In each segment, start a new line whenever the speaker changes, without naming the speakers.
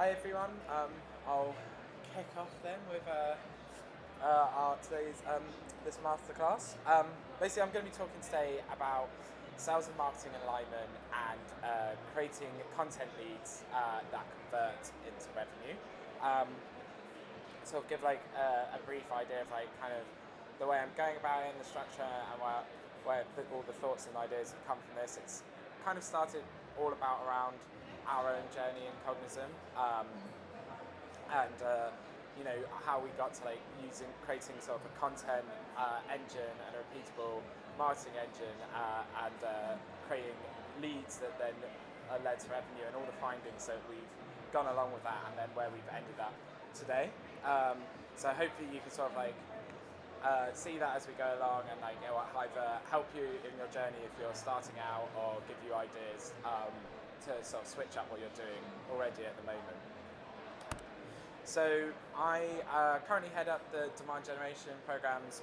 Hi everyone. I'll kick off then with our today's this masterclass. Basically, I'm going to be talking today about sales and marketing alignment and creating content leads that convert into revenue. So I'll give like a brief idea of like kind of the way I'm going about it and the structure and where all the thoughts and ideas have come from this. It's kind of started all about around our own journey in Cognism, and you know how we got to like creating sort of a content engine and a repeatable marketing engine, and creating leads that then led to revenue, and all the findings that we've gone along with that, and then where we've ended up today. So hopefully you can sort of like see that as we go along, and like either help you in your journey if you're starting out, or give you ideas to sort of switch up what you're doing already at the moment. So I currently head up the demand generation programs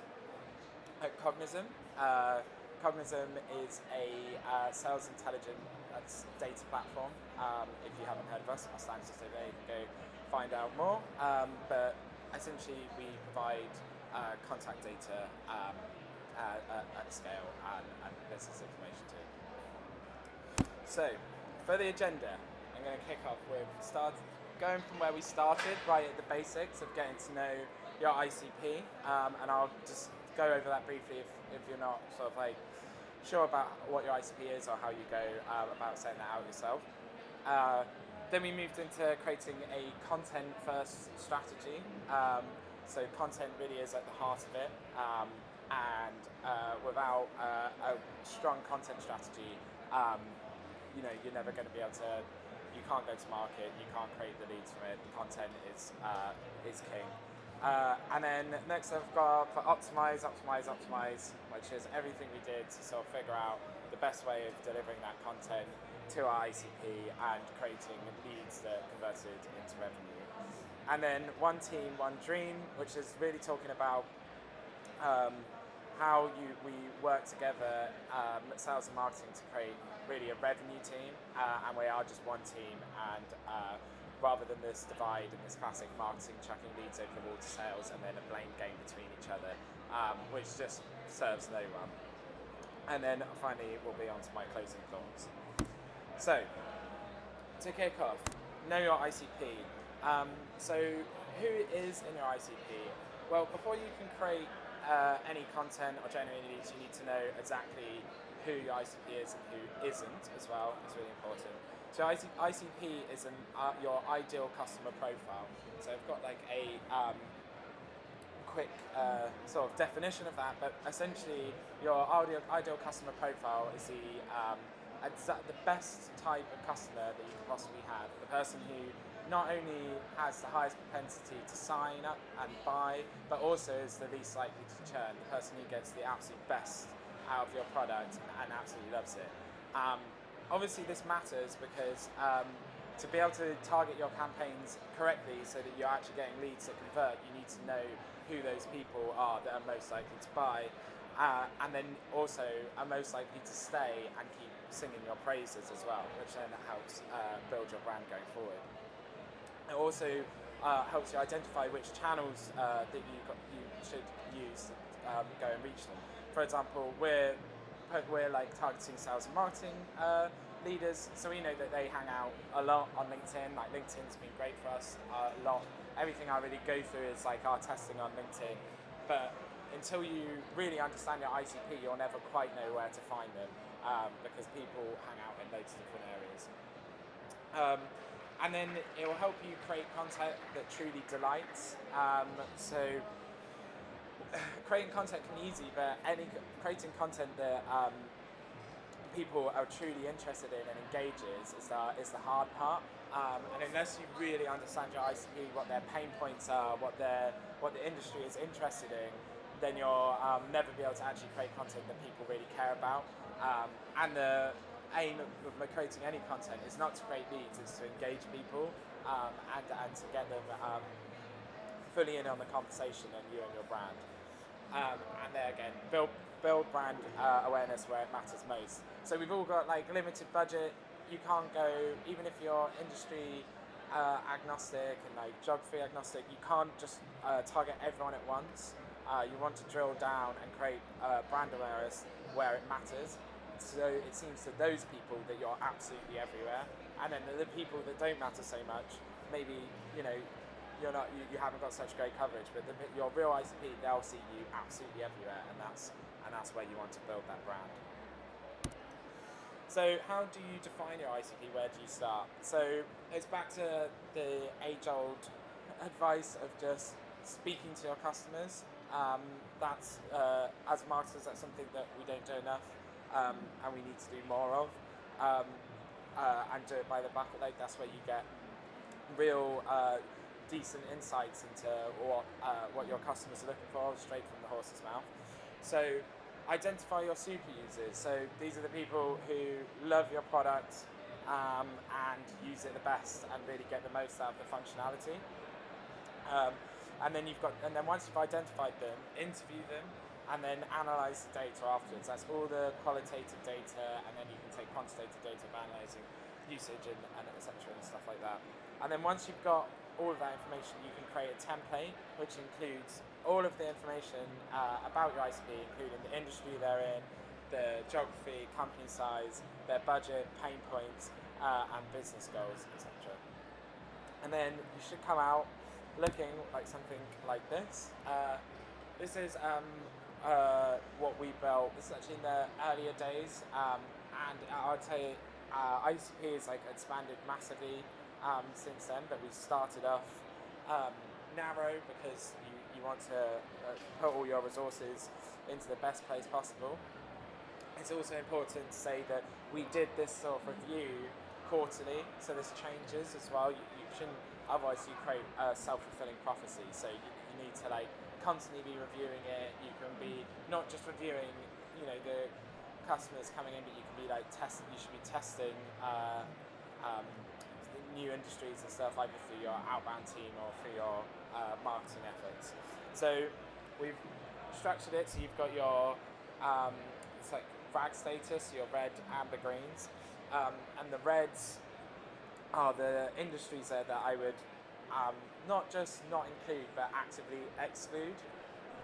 at Cognism. Cognism is a sales intelligence data platform. If you haven't heard of us, our stands just over there, you can go find out more. But essentially we provide contact data at scale and business information too. So, for the agenda, I'm going to kick off with going from where we started, right at the basics of getting to know your ICP, and I'll just go over that briefly if you're not sort of like sure about what your ICP is or how you go about setting that out yourself. Then we moved into creating a content-first strategy. So content really is at the heart of it, and without a strong content strategy, you know, you're never going to be able to. You can't go to market. You can't create the leads from it. The content is king. And then next I've got for Optimise, which is everything we did to sort of figure out the best way of delivering that content to our ICP and creating leads that converted into revenue. And then one team, one dream, which is really talking about how we work together, sales and marketing, to create really a revenue team, and we are just one team, and rather than this divide and this classic marketing chucking leads over the wall to sales and then a blame game between each other, which just serves no one. And then finally we'll be on to my closing thoughts. So, to kick off, know your ICP. So who is in your ICP? Well, before you can create any content or generate leads, you need to know exactly who your ICP is and who isn't as well. It's really important. So ICP is your ideal customer profile. So I've got like a quick sort of definition of that, but essentially your ideal customer profile is the best type of customer that you can possibly have. The person who not only has the highest propensity to sign up and buy, but also is the least likely to churn, the person who gets the absolute best out of your product and absolutely loves it. Obviously this matters because to be able to target your campaigns correctly so that you're actually getting leads that convert, you need to know who those people are that are most likely to buy, and then also are most likely to stay and keep singing your praises as well, which then helps build your brand going forward. It also helps you identify which channels that you should use to go and reach them. For example, we're like targeting sales and marketing leaders, so we know that they hang out a lot on LinkedIn. Like LinkedIn's been great for us a lot. Everything I really go through is like our testing on LinkedIn, but until you really understand your ICP, you'll never quite know where to find them, because people hang out in loads of different areas. And then it will help you create content that truly delights. So creating content can be easy, but creating content that people are truly interested in and engages is the hard part. And unless you really understand your ICP, what their pain points are, what the industry is interested in, then you'll never be able to actually create content that people really care about. And the aim of creating any content is not to create leads, it's to engage people, and to get them fully in on the conversation and you and your brand. And there again, build brand awareness where it matters most. So we've all got like limited budget. You can't go, even if your industry agnostic and like geography agnostic. You can't just target everyone at once. You want to drill down and create brand awareness where it matters. So it seems to those people that you're absolutely everywhere, and then the people that don't matter so much, maybe you're not, you haven't got such great coverage, but your real ICP, they'll see you absolutely everywhere, and that's where you want to build that brand. So how do you define your ICP? Where do you start? So it's back to the age-old advice of just speaking to your customers. That's as marketers, that's something that we don't do enough, and we need to do more of, and do it by the back of the leg. That's where you get real decent insights into what your customers are looking for, straight from the horse's mouth. So identify your super users. So these are the people who love your product and use it the best and really get the most out of the functionality. And then once you've identified them, interview them, and then analyze the data afterwards. That's all the qualitative data, and then you can take quantitative data of analyzing usage and et cetera and stuff like that. And then once you've got all of that information, you can create a template which includes all of the information about your ICP, including the industry they're in, the geography, company size, their budget, pain points, and business goals, etc. And then you should come out looking like something like this. This is what we built. This is actually in the earlier days, and I'd say ICP is like expanded massively since then, but we started off narrow because you want to put all your resources into the best place possible. It's also important to say that we did this sort of review quarterly, so this changes as well. You shouldn't, otherwise you create a self-fulfilling prophecy. So you need to like constantly be reviewing it. You can be not just reviewing, the customers coming in, but you can be like testing. You should be testing new industries and stuff, either through your outbound team or through your marketing efforts. So we've structured it so you've got your it's like RAG status, your red, amber, greens, and the reds are the industries there that I would not just not include but actively exclude,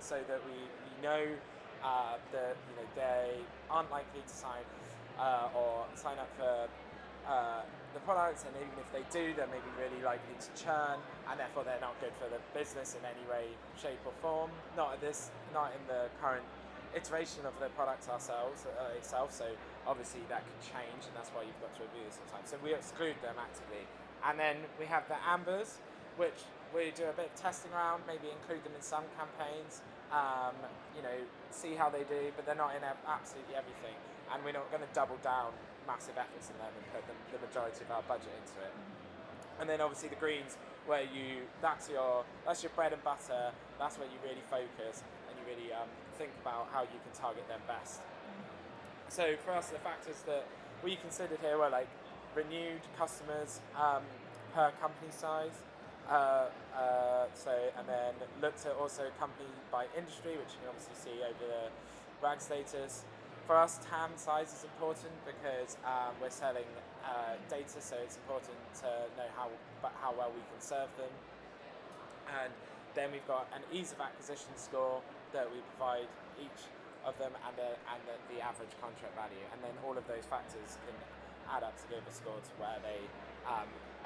so that we know that they aren't likely to sign or sign up for the products, and even if they do, they're maybe really likely to churn, and therefore they're not good for the business in any way, shape or form. Not in the current iteration of the product itself. So obviously that could change, and that's why you've got to review this sometimes. So we exclude them actively, and then we have the ambers, which we do a bit of testing around, maybe include them in some campaigns, see how they do, but they're not in absolutely everything, and we're not going to double down massive efforts in them and put the majority of our budget into it. And then obviously the greens, where that's your bread and butter. That's where you really focus and you really think about how you can target them best. So for us, the factors that we considered here were like renewed customers per company size. And then looked at also company by industry, which you can obviously see over the RAG status. For us, TAM size is important because we're selling data, so it's important to know how well we can serve them. And then we've got an ease of acquisition score that we provide each of them, and the average contract value. And then all of those factors can add up to give a score to where they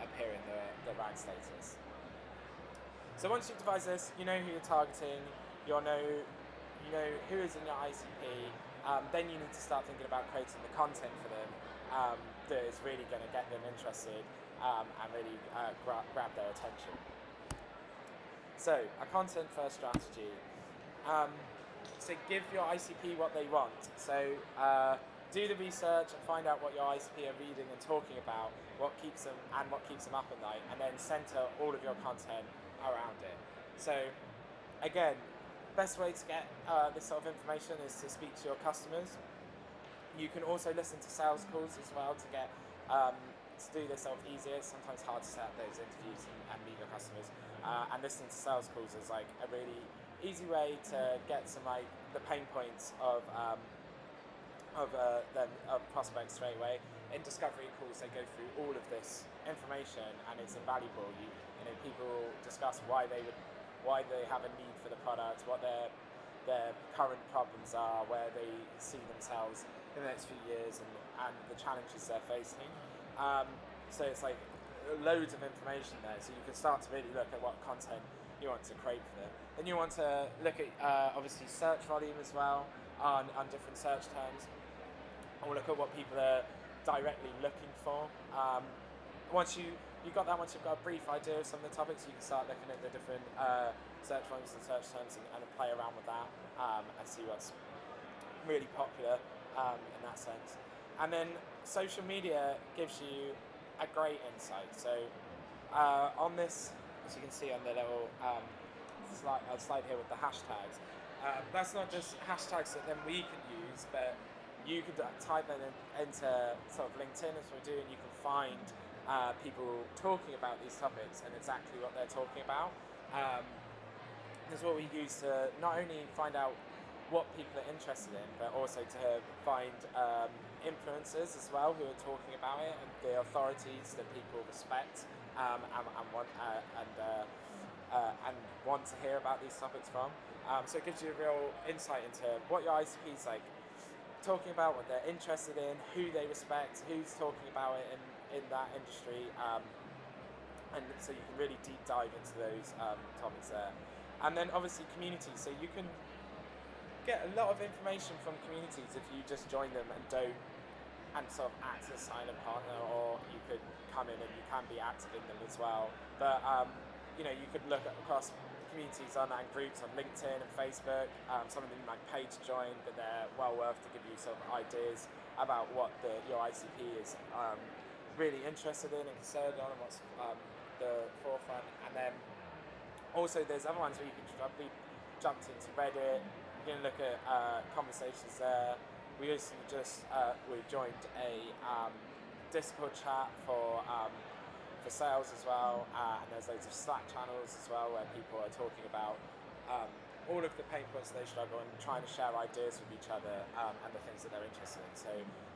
appear in the RAG status. So once you've devised this, you know who you're targeting, you know who is in your ICP. Then you need to start thinking about creating the content for them that is really going to get them interested and really grab their attention. So, a content-first strategy. So give your ICP what they want. So do the research and find out what your ICP are reading and talking about, what keeps them up at night, and then center all of your content around it. So again, best way to get this sort of information is to speak to your customers. You can also listen to sales calls as well to get to do this sort of easier. It's sometimes hard to set up those interviews and meet your customers. And listening to sales calls is like a really easy way to get some like the pain points of prospects straight away. in discovery calls, they go through all of this information, and it's invaluable. You know, people discuss why they have a need for the product, what their current problems are, where they see themselves in the next few years, and the challenges they're facing. So it's like loads of information there, so you can start to really look at what content you want to create for them. Then you want to look at obviously search volume as well on different search terms, or look at what people are directly looking for. Once you've got that, once you've got a brief idea of some of the topics, you can start looking at the different search volumes and search terms and play around with that and see what's really popular in that sense. And then social media gives you a great insight. So on this, as you can see on the little slide here with the hashtags, that's not just hashtags that then we can use, but you could type them into sort of LinkedIn, as we do, and you can find people talking about these topics and exactly what they're talking about. That's what we use to not only find out what people are interested in, but also to find influencers as well who are talking about it, and the authorities that people respect and want to hear about these topics from. So it gives you a real insight into what your ICP is like talking about, what they're interested in, who they respect, who's talking about it in that industry, and so you can really deep dive into those topics there. And then obviously communities, so you can get a lot of information from communities if you just join them and sort of act as a silent partner, or you could come in and you can be active in them as well. But you know, you could look across communities and groups on LinkedIn and Facebook. Some of them you might pay to join, but they're well worth to give you sort of ideas about what your ICP is really interested in and concerned on, and what's the forefront. And then also there's other ones where you can we jumped into Reddit. You can look at conversations there. We recently we joined a Discord chat for sales as well, and there's loads of Slack channels as well where people are talking about all of the pain points they struggle and trying to share ideas with each other and the things that they're interested in. So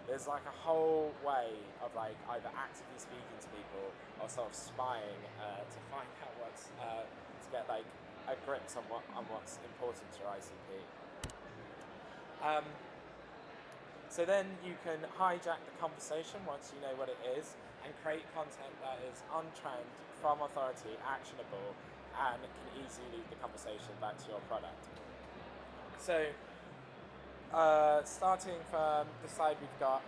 there's like a whole way of like either actively speaking to people or sort of spying to find out what's to get like a grip on what's important to your ICP. So then you can hijack the conversation once you know what it is, and create content that is on trend, from authority, actionable, and can easily lead the conversation back to your product. So starting from the slide we've got,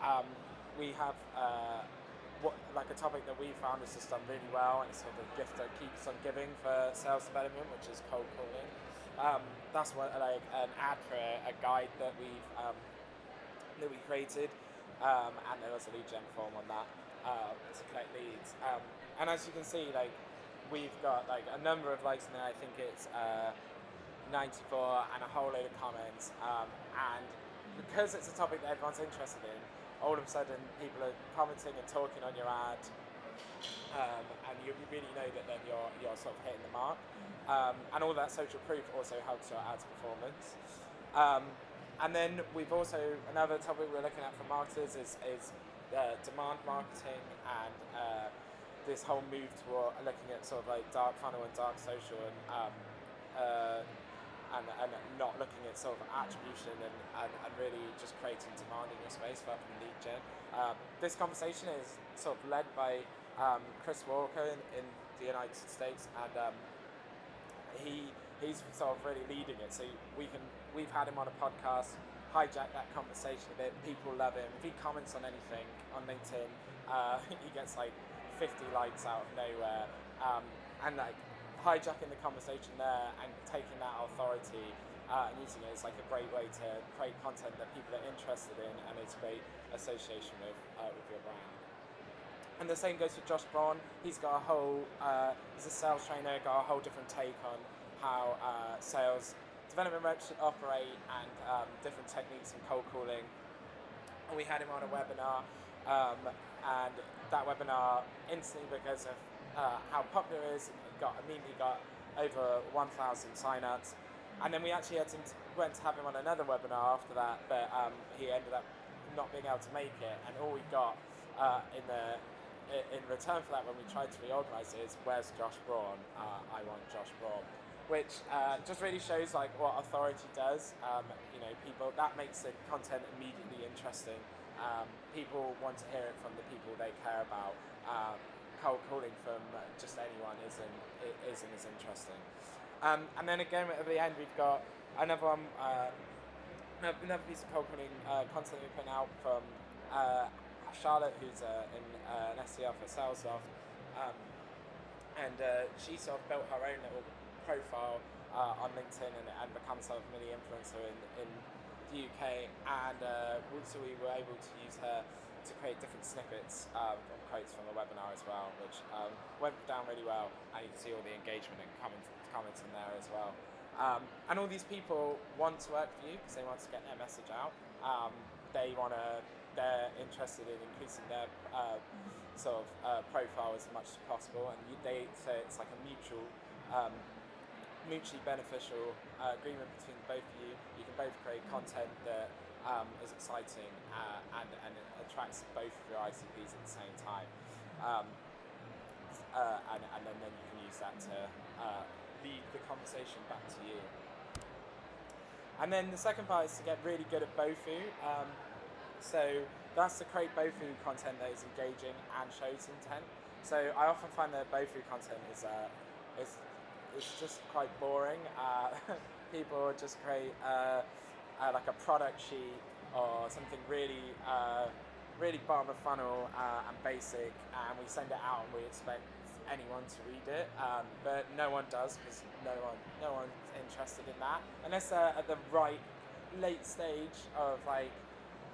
we have like a topic that we found has just done really well, and it's sort of a gift that keeps on giving for sales development, which is cold calling. That's what like an ad for a guide that we created, and there was a lead gen form on that to collect leads. And as you can see, like we've got like a number of likes in there. I think it's 94 and a whole load of comments. And because it's a topic that everyone's interested in, all of a sudden people are commenting and talking on your ad, and you really know that then you're sort of hitting the mark. And all that social proof also helps your ads performance. And then we've also, another topic we're looking at for marketers is demand marketing, and this whole move toward looking at sort of like dark funnel and dark social, and not looking at sort of attribution and really just creating demand in your space rather than lead gen. This conversation is sort of led by Chris Walker in the United States, and he's sort of really leading it. So we've had him on a podcast, hijack that conversation a bit. People love him. If he comments on anything on LinkedIn, he gets like 50 likes out of nowhere, and like hijacking the conversation there and taking that authority and using it is like a great way to create content that people are interested in, and it's a great association with your brand. And the same goes for Josh Braun. He's got a whole, he's a sales trainer, got a whole different take on how sales development reps should operate, and different techniques in cold calling. And we had him on a webinar, and that webinar instantly, because of how popular it is, immediately got over 1,000 sign-ups. And then we actually went to have him on another webinar after that, but he ended up not being able to make it, and all we got in return for that, when we tried to reorganise it, is where's Josh Braun? I want Josh Braun, which just really shows like what authority does. People, that makes the content immediately interesting. People want to hear it from the people they care about. Cold calling from just anyone isn't as interesting. And then again at the end we've got another one, another piece of cold calling content we put out from Charlotte, who's an SDR for Salesloft, and she sort of built her own little profile on LinkedIn and become sort of a mini influencer in the UK, and so we were able to use her to create different snippets of quotes from the webinar as well, which went down really well, and you can see all the engagement and comments in there as well. And all these people want to work for you because they want to get their message out. They're interested in increasing their profile as much as possible, and they say it's like a mutually beneficial agreement between both of you. You can both create content that is exciting and it attracts both of your ICPs at the same time, and then you can use that to lead the conversation back to you. And then the second part is to get really good at BOFU. So that's to create BOFU content that is engaging and shows intent. So I often find that BOFU content is just quite boring. People just create like a product sheet or something really bottom of funnel and basic, and we send it out and we expect anyone to read it, but no one does, because no one's interested in that unless they're at the right late stage of like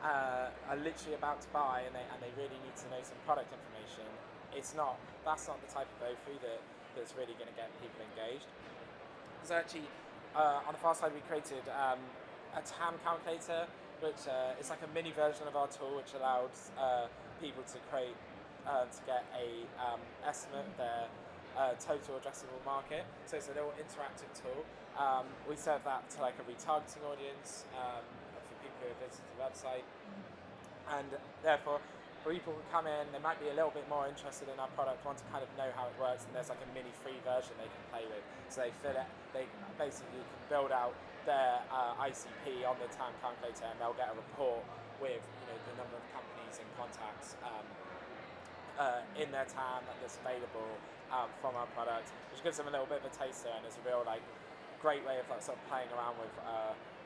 are literally about to buy and they really need to know some product information. That's not the type of BOFU that's really going to get people engaged. So actually, on the far side, we created a TAM calculator, which is like a mini version of our tool, which allows people to create to get a estimate of their total addressable market. So it's a little interactive tool. We serve that to like a retargeting audience for people who have visited the website, and therefore people who come in, they might be a little bit more interested in our product, want to kind of know how it works, and there's like a mini free version they can play with. So they basically can build out their ICP on the TAM calculator, and they'll get a report with the number of companies and contacts in their TAM that's available from our product, which gives them a little bit of a taster, and is a real like great way of like sort of playing around with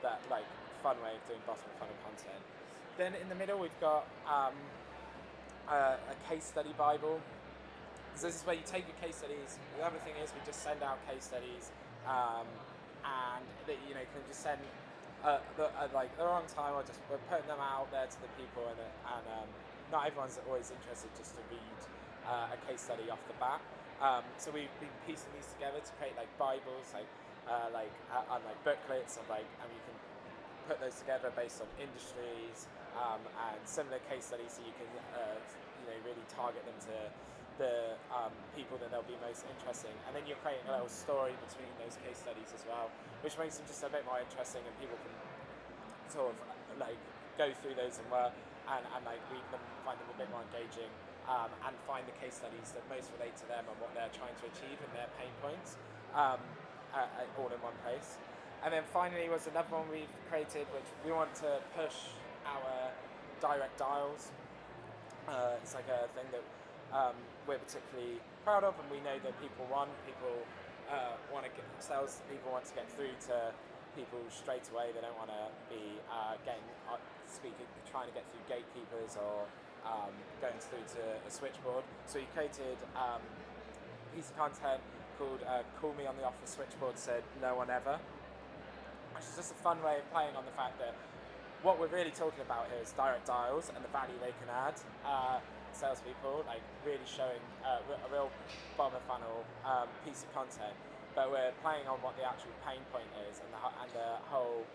that like fun way of doing bottom of funnel content. Then in the middle we've got a case study Bible. So this is where you take your case studies. The other thing is we just send out case studies, and that can just send like the wrong time, or just we're putting them out there to the people, and not everyone's always interested just to read a case study off the bat. So we've been piecing these together to create like Bibles, like booklets, and you can put those together based on industries and similar case studies, so you can really target them to the people that they'll be most interesting. And then you're creating a little story between those case studies as well, which makes them just a bit more interesting, and people can sort of like go through those and work and like read them, find them a bit more engaging, and find the case studies that most relate to them and what they're trying to achieve and their pain points, all in one place. And then finally was another one we've created, which we want to push our direct dials. It's like a thing that we're particularly proud of, and we know that people want to get through to people straight away. They don't want to be trying to get through gatekeepers or going through to a switchboard. So we created a piece of content called "Call Me on the Office Switchboard Said No One Ever," which is just a fun way of playing on the fact that what we're really talking about here is direct dials and the value they can add salespeople, like really showing a real bottom of funnel piece of content, but we're playing on what the actual pain point is, and the whole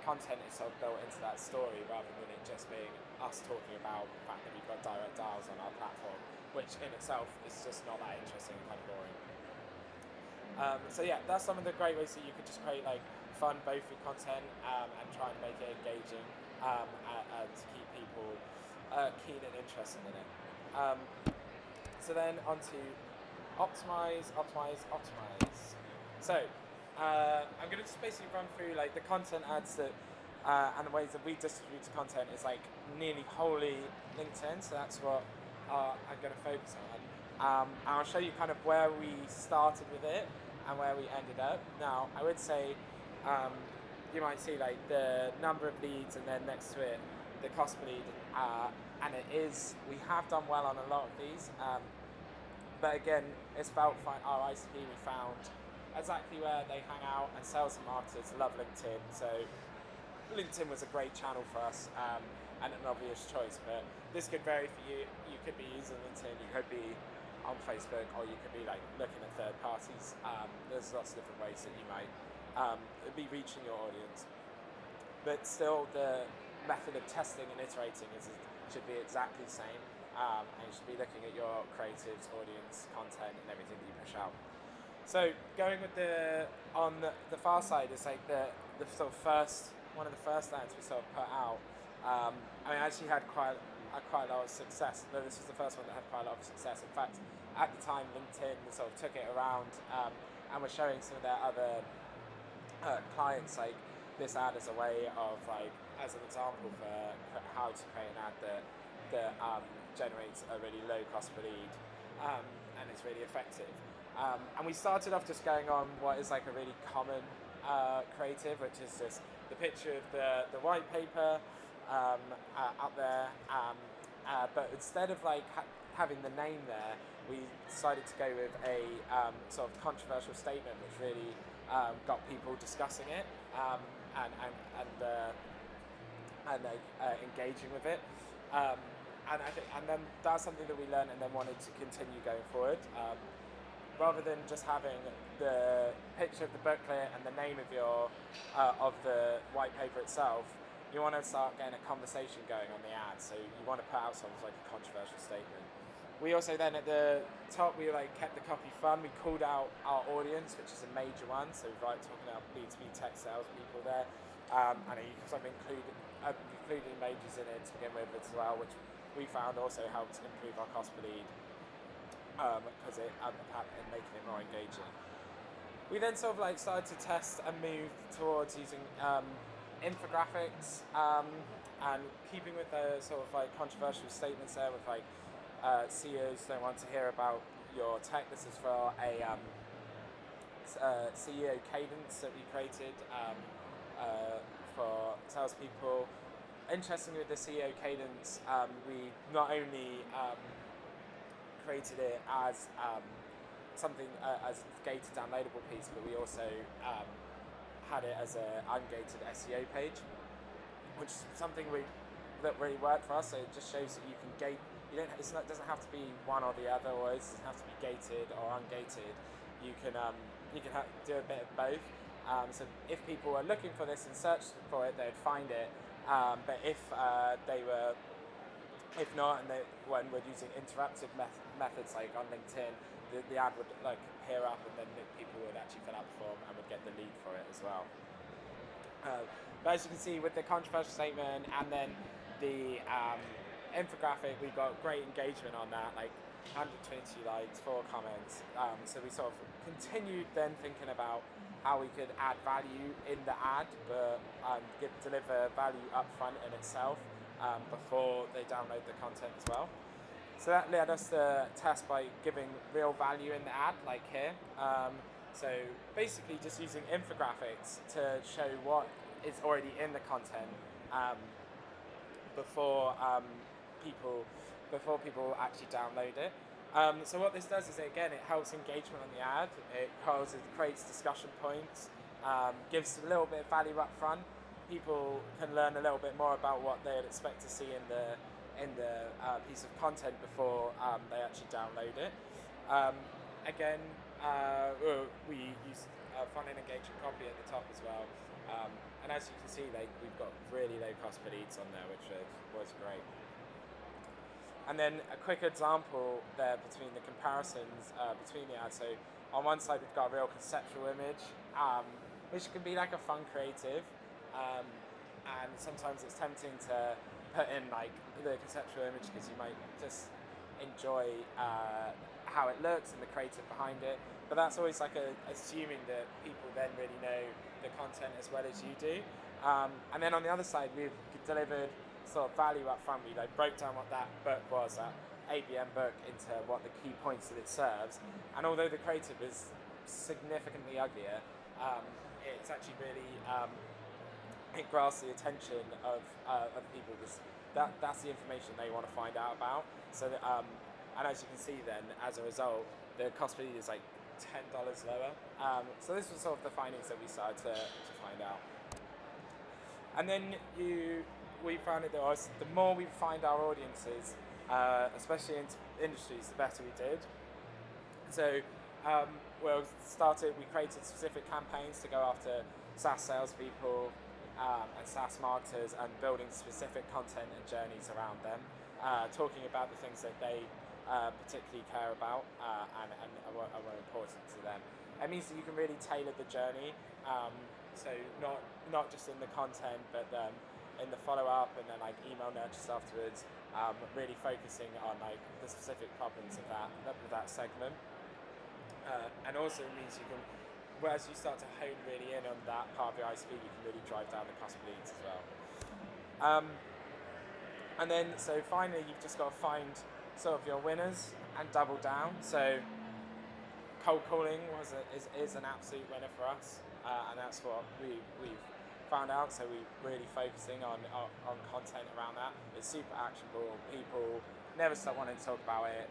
content is sort of built into that story, rather than it just being us talking about the fact that we've got direct dials on our platform, which in itself is just not that interesting and kind of boring. So yeah, that's some of the great ways that you could just create like fun BOFU content and try and make it engaging. and to keep people keen and interested in it. So then on to optimize. So I'm going to just basically run through like the content ads that and the ways that we distribute content is like nearly wholly LinkedIn. So that's what I'm going to focus on. And I'll show you kind of where we started with it and where we ended up. Now I would say you might see like the number of leads and then next to it the cost per lead, and we have done well on a lot of these. But again, it's about our ICP. We found exactly where they hang out, and sales and marketers love LinkedIn. So LinkedIn was a great channel for us and an obvious choice. But this could vary for you. You could be using LinkedIn, you could be on Facebook, or you could be like looking at third parties. There's lots of different ways that you might be reaching your audience. But still, the method of testing and iterating should be exactly the same. And you should be looking at your creatives, audience, content, and everything that you push out. So going with on the far side is like the sort of one of the first ads we sort of put out. I mean, actually had quite a lot of success. Though this was the first one that had quite a lot of success. In fact, at the time, LinkedIn sort of took it around and was showing some of their other clients like this ad as a way of like as an example for how to create an ad that generates a really low cost per lead and it's really effective. And we started off just going on what is like a really common creative, which is just the picture of the white paper up there. But instead of like having the name there, we decided to go with a sort of controversial statement, which really got people discussing it and engaging with it. And then that's something that we learned and then wanted to continue going forward. Rather than just having the picture of the booklet and the name of of the white paper itself, you want to start getting a conversation going on the ad. So you want to put out something like a controversial statement. We also then at the top we like kept the copy fun. We called out our audience, which is a major one. So we're like talking about B2B tech sales people there, and you can sort of including majors in it to begin with as well, which we found also helped improve our cost per lead because it and making it more engaging. We then sort of like started to test and move towards using infographics and keeping with the sort of like controversial statements there with like CEOs don't want to hear about your tech. This is for a CEO cadence that we created for salespeople. Interestingly, with the CEO cadence, we not only created it as something as a gated downloadable piece, but we also had it as an ungated SEO page, which is something that really worked for us. So it just shows that you can gate. It doesn't have to be one or the other, or it doesn't have to be gated or ungated. You can do a bit of both. So if people were looking for this and searched for it, they'd find it. But if not, and when we're using interactive methods like on LinkedIn, the ad would like appear up, and then people would actually fill out the form and would get the lead for it as well. But as you can see, with the controversial statement and then the infographic, we got great engagement on that, like 120 likes, 4 comments. So we sort of continued then thinking about how we could add value in the ad, but deliver value up front in itself before they download the content as well. So that led us to test by giving real value in the ad, like here. So basically just using infographics to show what is already in the content before people actually download it. So what this does is, again, it helps engagement on the ad. It creates discussion points, gives a little bit of value up front. People can learn a little bit more about what they'd expect to see in the piece of content before they actually download it. Again, we use fun and engaging copy at the top as well. And as you can see, we've got really low cost per leads on there, which was great. And then a quick example there between the comparisons between the ads. So on one side we've got a real conceptual image, which can be like a fun creative, and sometimes it's tempting to put in like the conceptual image because you might just enjoy how it looks and the creative behind it. But that's always like assuming that people then really know the content as well as you do. And then on the other side, we've delivered sort of value up front. We like broke down what that book was, that ABM book, into what the key points that it serves. And although the creative is significantly uglier, it's actually really it grasps the attention of people because that's the information they want to find out about. So that, and as you can see, then as a result, the cost per lead is like $10 lower. So this was sort of the findings that we started to find out. And then we found it that the more we find our audiences, especially in industries, the better we did. So we created specific campaigns to go after SaaS salespeople and SaaS marketers, and building specific content and journeys around them, talking about the things that they particularly care about and are important to them. It means that you can really tailor the journey, so not just in the content, but in the follow-up and then like email nurtures afterwards, really focusing on like the specific problems of that segment. And also it means you can, as you start to hone really in on that part of your ISP, you can really drive down the cost per leads as well. And then, so finally, you've just got to find sort of your winners and double down. So cold calling is an absolute winner for us, and that's what we've found out. So we're really focusing on content around that. It's super actionable. People never stop wanting to talk about it.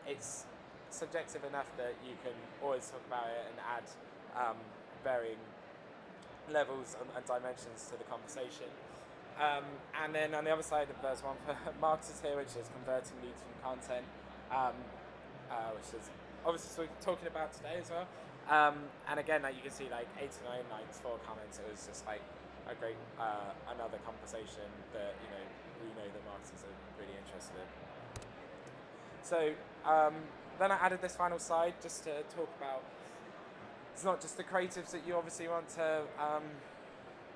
It's subjective enough that you can always talk about it and add varying levels and dimensions to the conversation. And then on the other side, there's one for marketers here, which is converting leads from content, which is obviously talking about today as well. And again, like you can see, like 89 likes, 4 comments. It was just like a great another conversation that we know the marketers are really interested in. So then I added this final slide just to talk about. It's not just the creatives that you obviously want to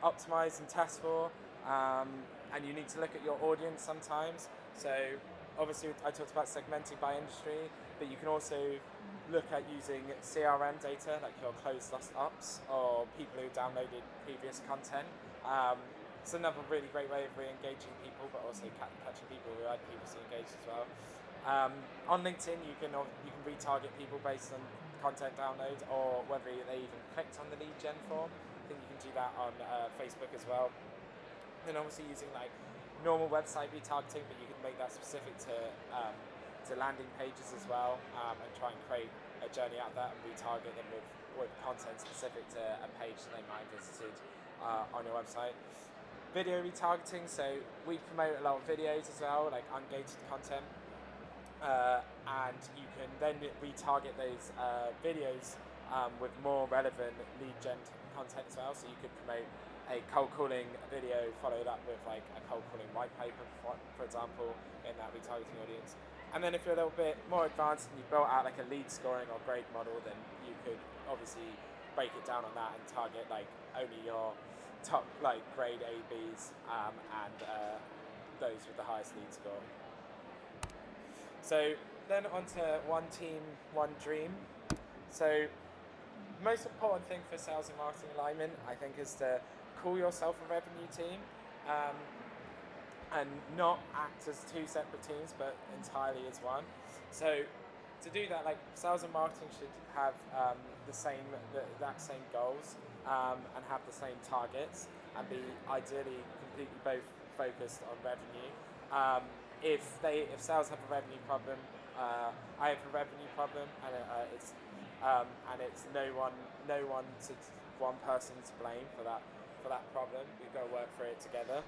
optimize and test for. And you need to look at your audience sometimes. So obviously I talked about segmenting by industry, but you can also look at using CRM data, like your closed lost ops or people who downloaded previous content. It's another really great way of re-engaging people, but also catching people who had previously engaged as well. On LinkedIn, you can retarget people based on content downloads or whether they even clicked on the lead gen form. I think you can do that on Facebook as well. Then obviously using like normal website retargeting, but you can make that specific to landing pages as well, and try and create a journey out of that and retarget them with content specific to a page that they might have visited on your website. Video retargeting, so we promote a lot of videos as well, like ungated content, and you can then retarget those videos with more relevant lead gen content as well. So you could promote a cold calling video followed up with like a cold calling white paper, for example, in that retargeting audience. And then if you're a little bit more advanced and you've built out like a lead scoring or grade model, then you could obviously break it down on that and target like only your top like grade A, Bs, and those with the highest lead score. So then on to one team, one dream. So most important thing for sales and marketing alignment, I think, is to call yourself a revenue team, and not act as 2 separate teams, but entirely as one. So to do that, like sales and marketing should have the exact same goals, and have the same targets, and be ideally completely both focused on revenue. If sales have a revenue problem, I have a revenue problem, and it's one person to blame for that problem. We've got to work through it together.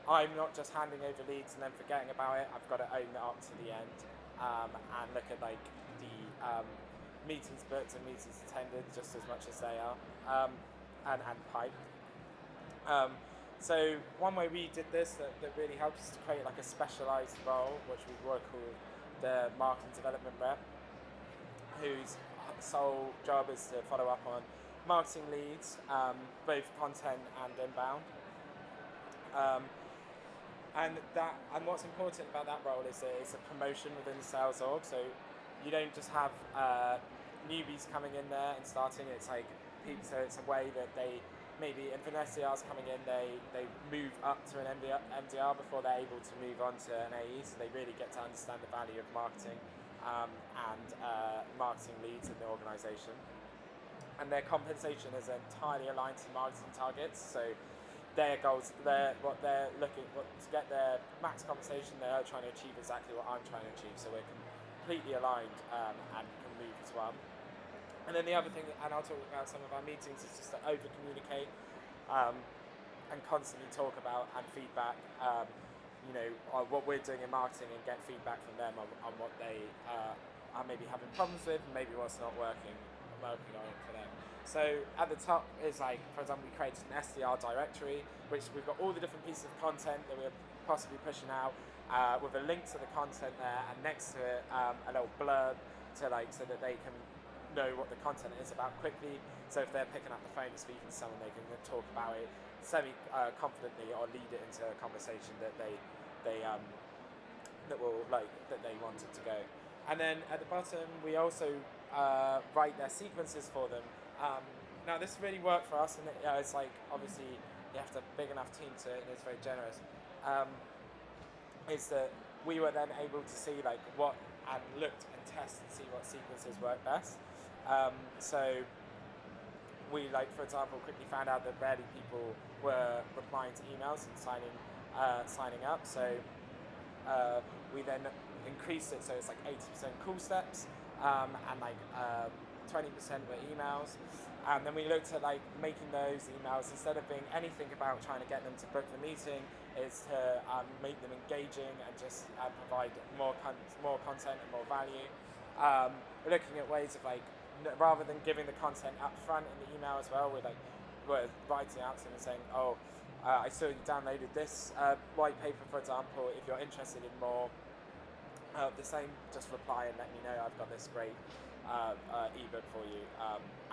I'm not just handing over leads and then forgetting about it. I've got to own it up to the end, and look at like the meetings booked and meetings attended just as much as they are, and pipe. So one way we did this that really helps is to create like a specialised role, which we work called the marketing development rep, whose sole job is to follow up on marketing leads, both content and inbound. And what's important about that role is that it's a promotion within the sales org. So you don't just have newbies coming in there and starting. It's like people. So it's a way that they maybe if an SDR's coming in, they move up to an MDR before they're able to move on to an AE. So they really get to understand the value of marketing and marketing leads in the organisation. And their compensation is entirely aligned to marketing targets. So their goals, to get their max compensation, they're trying to achieve exactly what I'm trying to achieve. So we're completely aligned and can move as well. And then the other thing, and I'll talk about some of our meetings, is just to over-communicate and constantly talk about and feedback, what we're doing in marketing and get feedback from them on what they are maybe having problems with and maybe what's not working on it for them. So at the top is like, for example, we created an SDR directory, which we've got all the different pieces of content that we're possibly pushing out with a link to the content there, and next to it a little blurb so that they can know what the content is about quickly. So if they're picking up the phone and speaking to someone, they can talk about it semi-confidently or lead it into a conversation that they wanted to go. And then at the bottom, we also write their sequences for them. Now this really worked for us, and it's like obviously you have to have a big enough team to, and it's very generous. Is that we were then able to see like what and looked and test and see what sequences work best. So we, like, for example, quickly found out that rarely people were replying to emails and signing up. So we then increased it, so it's like 80% call steps and like 20% were emails. And then we looked at like making those emails, instead of being anything about trying to get them to book the meeting, is to make them engaging and just provide more content and more value. We're looking at ways of like, rather than giving the content up front in the email as well, we're writing out to them and saying, I saw you downloaded this white paper, for example. If you're interested in more of the same, just reply and let me know. I've got this great ebook for you,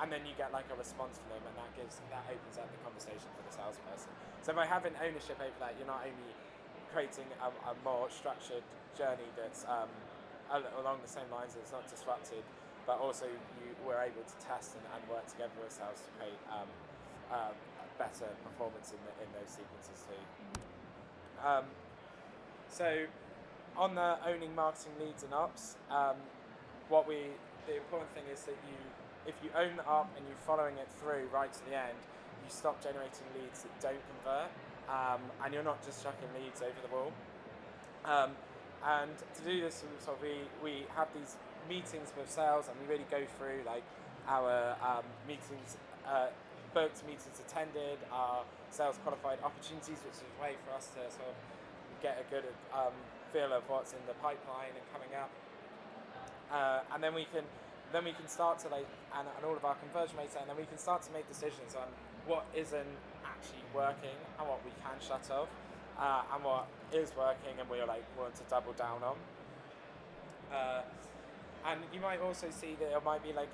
and then you get like a response from them, and that opens up the conversation for the salesperson. So by having ownership over that, you're not only creating a more structured journey that's along the same lines, that's not disrupted, but also you were able to test and work together with sales to create better performance in those sequences too. So on the owning marketing leads and ops, the important thing is that if you own the op and you're following it through right to the end, you stop generating leads that don't convert, and you're not just chucking leads over the wall. And to do this, we have these meetings with sales, and we really go through like our meetings booked, meetings attended, our sales qualified opportunities, which is a way for us to sort of get a good feel of what's in the pipeline and coming up. And then we can start to like, and all of our conversion rates, and then we can start to make decisions on what isn't actually working and what we can shut off, and what is working and we're like want to double down on. And you might also see that it might be like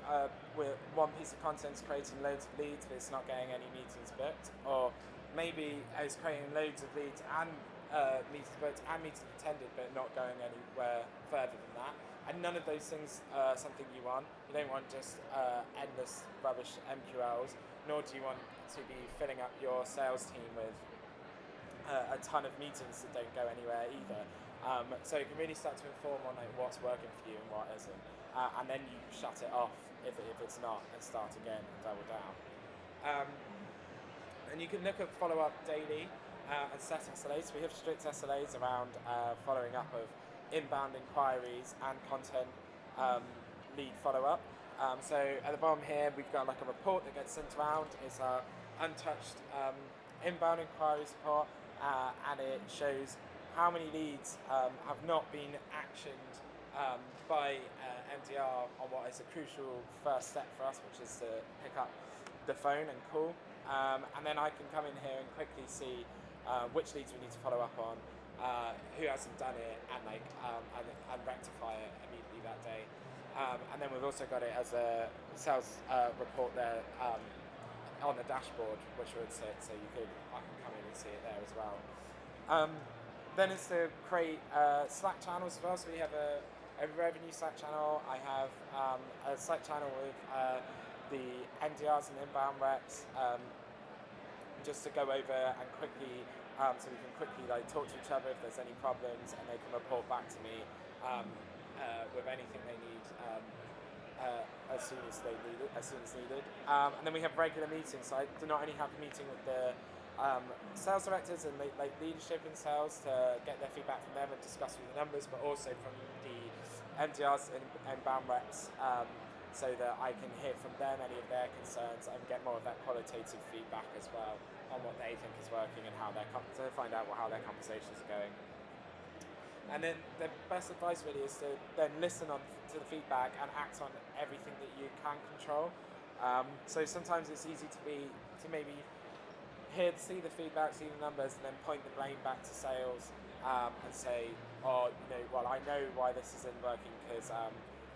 with one piece of content's creating loads of leads, but it's not getting any meetings booked, or maybe it's creating loads of leads and meetings booked and meetings attended, but not going anywhere further than that. And none of those things are something you want. You don't want just endless rubbish MQLs, nor do you want to be filling up your sales team with a ton of meetings that don't go anywhere either. So you can really start to inform on like what's working for you and what isn't, and then you shut it off if it's not, and start again and double down. And you can look at follow-up daily and set SLAs. So we have strict SLAs around following up of inbound inquiries and content lead follow-up. So at the bottom here, we've got like a report that gets sent around. It's our untouched inbound inquiries report, and it shows how many leads have not been actioned by MDR on what is a crucial first step for us, which is to pick up the phone and call. And then I can come in here and quickly see which leads we need to follow up on, who hasn't done it, and like and rectify it immediately that day. And then we've also got it as a sales report there on the dashboard, which would sit, so I can come in and see it there as well. Then it's to create Slack channels as well. So we have a revenue Slack channel. I have a Slack channel with the NDRs and inbound reps, just to go over and quickly, so we can quickly talk to each other if there's any problems, and they can report back to me with anything they need as soon as needed. And then we have regular meetings. So I do not only have a meeting with the sales directors and leadership in sales to get their feedback from them and discuss the numbers, but also from the MDRs and inbound reps, so that I can hear from them any of their concerns and get more of that qualitative feedback as well on what they think is working and how to find out how their conversations are going. And then the best advice really is to then listen to the feedback and act on everything that you can control. So sometimes it's easy to maybe see the feedback, see the numbers, and then point the blame back to sales and say, well, I know why this isn't working because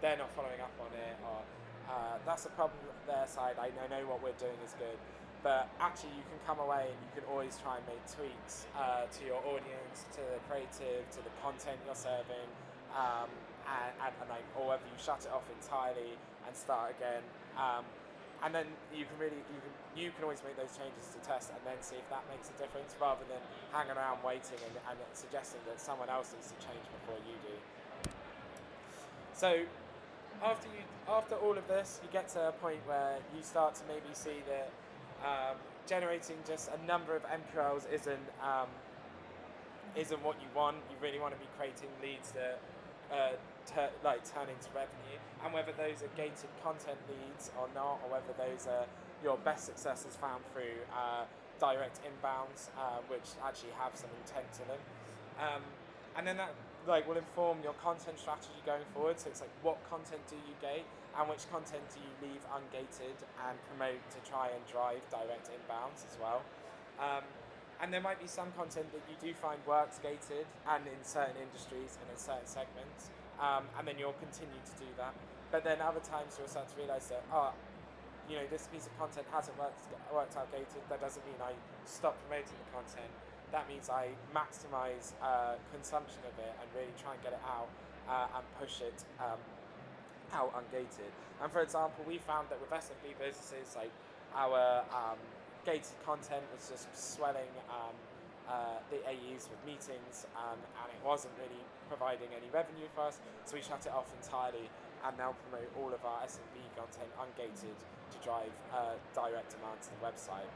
they're not following up on it, or that's a problem on their side. I know what we're doing is good. But actually, you can come away and you can always try and make tweaks to your audience, to the creative, to the content you're serving, or whether you shut it off entirely and start again. And then you can always make those changes to test and then see if that makes a difference, rather than hanging around waiting and suggesting that someone else needs to change before you do. So after all of this, you get to a point where you start to maybe see that generating just a number of MQLs isn't what you want. You really want to be creating leads that turn into revenue, and whether those are gated content leads or not, or whether those are your best successes found through direct inbounds, which actually have some intent to them, and then that will inform your content strategy going forward. So it's what content do you gate, and which content do you leave ungated and promote to try and drive direct inbounds as well. And there might be some content that you do find works gated and in certain industries and in certain segments, and then you'll continue to do that. But then other times you'll start to realise that, this piece of content hasn't worked out gated. That doesn't mean I stop promoting the content. That means I maximise consumption of it and really try and get it out and push it out ungated. And for example, we found that with SMB businesses, our gated content was just swelling the AEs with meetings, and it wasn't really providing any revenue for us, so we shut it off entirely and now promote all of our SMB content ungated to drive direct demand to the website.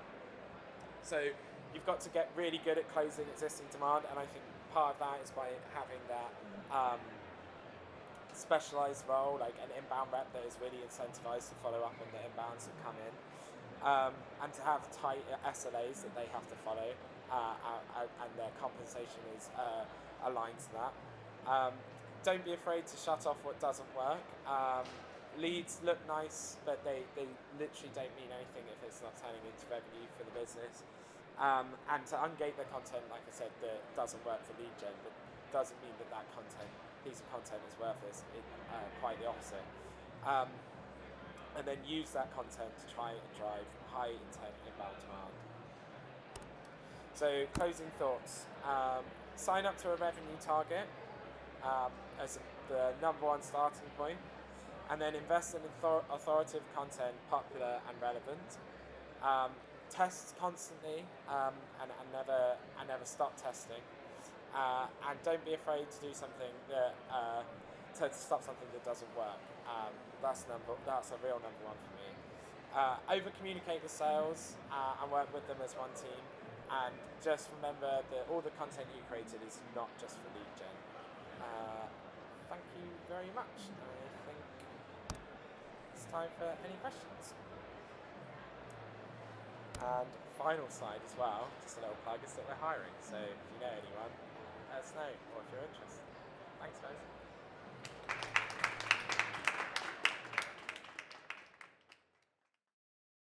So you've got to get really good at closing existing demand, and I think part of that is by having that specialised role, like an inbound rep that is really incentivized to follow up on the inbounds that come in, and to have tight SLAs that they have to follow, and their compensation is aligned to that. Don't be afraid to shut off what doesn't work. Leads look nice, but they literally don't mean anything if it's not turning into revenue for the business. And to ungate the content, like I said, that doesn't work for lead gen, but doesn't mean that piece of content is worthless. Quite the opposite. And then use that content to try and drive high intent inbound demand. So closing thoughts. Sign up to a revenue target as the number one starting point, and then invest in authoritative content, popular and relevant. Test constantly, and never stop testing. And don't be afraid to do something that to stop something that doesn't work. That's a real number one for me. Over communicate with sales and work with them as one team. And just remember that all the content you created is not just for lead gen. Thank you very much. I think it's time for any questions. And final slide as well, just a little plug, is that we're hiring. So if you know anyone, let us know, or if you're interested. Thanks, guys.